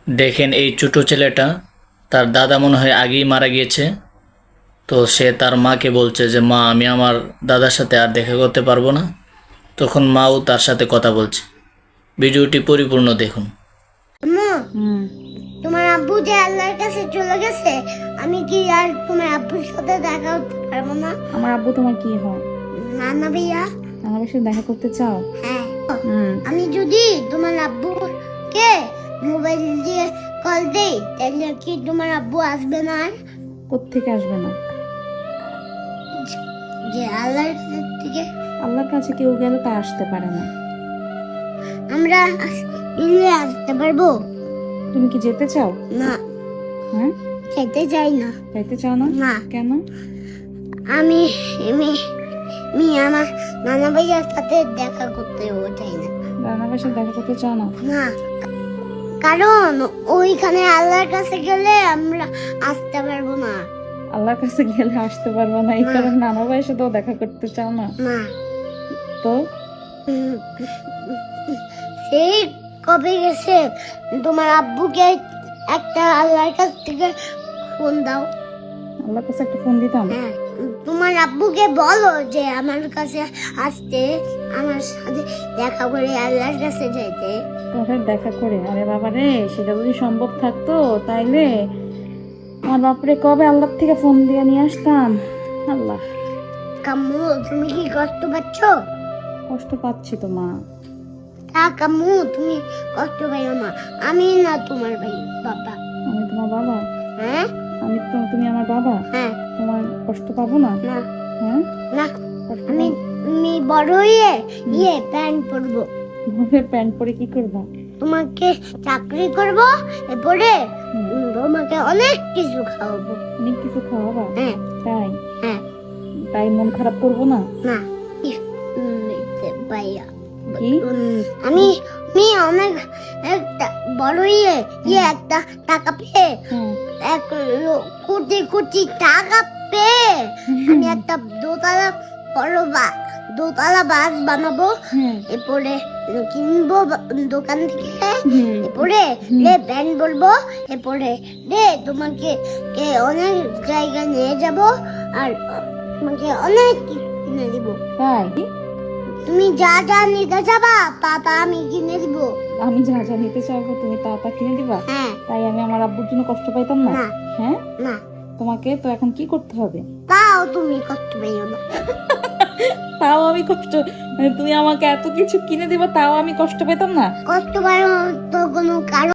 দেখেন এই ছোট ছেলেটা, তার দাদা মনে হয় আগেই মারা গিয়েছে। তো সে তার মাকে বলছে যে মা, আমি আমার দাদার সাথে আর দেখা করতে পারবো না। তখন মাও তার সাথে কথা বলছে। ভিডিওটি পরিপূর্ণ দেখুন। আম্মু, হুম। তোমার আব্বু যে আল্লাহর কাছে চলে গেছে, আমি কি আর তোমার আব্বুর সাথে দেখা করতে পারবো না? আমার আব্বু তোমার কি হয়? না ভাইয়া। আমার সাথে দেখা করতে চাও? হ্যাঁ। হুম। আমি যদি তোমার আব্বুকে মোবাইল দিয়ে কল দেই, তাহলে কি তোমার আব্বু আসবে না? আর কোত্থেকে আসবে না? যে আল্লাহর কাছ থেকে আল্লাহর কাছে কেউ গেলে তা আসতে পারে না। আমরা দিল্লি আসতে পারবো? তুমি কি যেতে চাও? না, হ্যাঁ, খেতে চাই না। যাইতে চাও না? না, কেন? আমি আমি আমি আমার নানা ভাইয়ার সাথে দেখা করতেও চাই না। রান্নার সাথে দেখা করতে চাও না? না, কারণ ওইখানে আল্লাহর কাছে গেলে আমরা আসতে পারবো না। আল্লাহর কাছে গেলে আসতে পারবো না, এই না। কারণে নানা ভাইয়ের সাথেও দেখা করতে চাও না? না, তো সেই কবে গেছে, তোমার আব্বুকে একটা আল্লাহর কাছ থেকে ফোন দাও। আল্লাহর কাছে একটা ফোন দিতাম। হ্যাঁ, তোমার আব্বুকে বলো যে আমার কাছে আসতে, আমার সাথে দেখা করে আল্লাহর কাছে যেতে। তোমার দেখা করে? আরে বাবা রে, সেটা যদি সম্ভব থাকতো তাইলে আমার বাপরে কবে আল্লাহর থেকে ফোন দিয়ে নিয়ে আসতাম। আল্লাহ, কাম্মু, তুমি কি কষ্ট পাচ্ছ? কষ্ট পাচ্ছি তো মা। তা কাম্মু, তুমি কষ্ট পাইও না। আমি না তোমার ভাই বাবা। আমি তোমার বাবা? হ্যাঁ তুমি আমার বাবা? হ্যাঁ। তোমার কষ্ট পাবো না? না হ্যাঁ, না, কষ্ট আমি আমি বড় হয়ে প্যান্ট পরবো। প্যান্ট পরে কি করবা? তোমাকে চাকরি করব, এরপরে তোমাকে অনেক কিছু খাওয়াবো। অনেক কিছু খাওয়াবা? হ্যাঁ তাই? হ্যাঁ। তাই মন খারাপ করবো না? না, ভাইয়া, কি? আমি আমি অনেক একটা বড় একটা টাকা পেয়ে, হ্যাঁ। এক কোটি কোটি টাকা পেয়ে আমি একটা দোতলা বাস বানাবো। হ্যাঁ। এরপরে কিনবো দোকান থেকে। হুম। এরপরে ব্যান্ড বলবো। এরপরে তোমাকে অনেক জায়গায় নিয়ে যাব, আর তোমাকে অনেক কিছু কিনে দিব। তাই? তুমি যা যা নিতে যাবা তা আমি কিনে দিব। আমি যা যা নিতে চাইবো তুমি তা তা কিনে দিবা? হ্যাঁ। তাই আমি আমার আব্বুর জন্য কষ্ট পাইতাম না? না। হ্যাঁ, না, তোমাকে তো এখন কি করতে হবে? তাও তুমি কষ্ট পাইও না। তাও আমি কষ্ট, মানে তুমি আমাকে এত কিছু কিনে দিবা তাও আমি কষ্ট পেতাম না? কষ্ট পাইও তো কোনো কারণ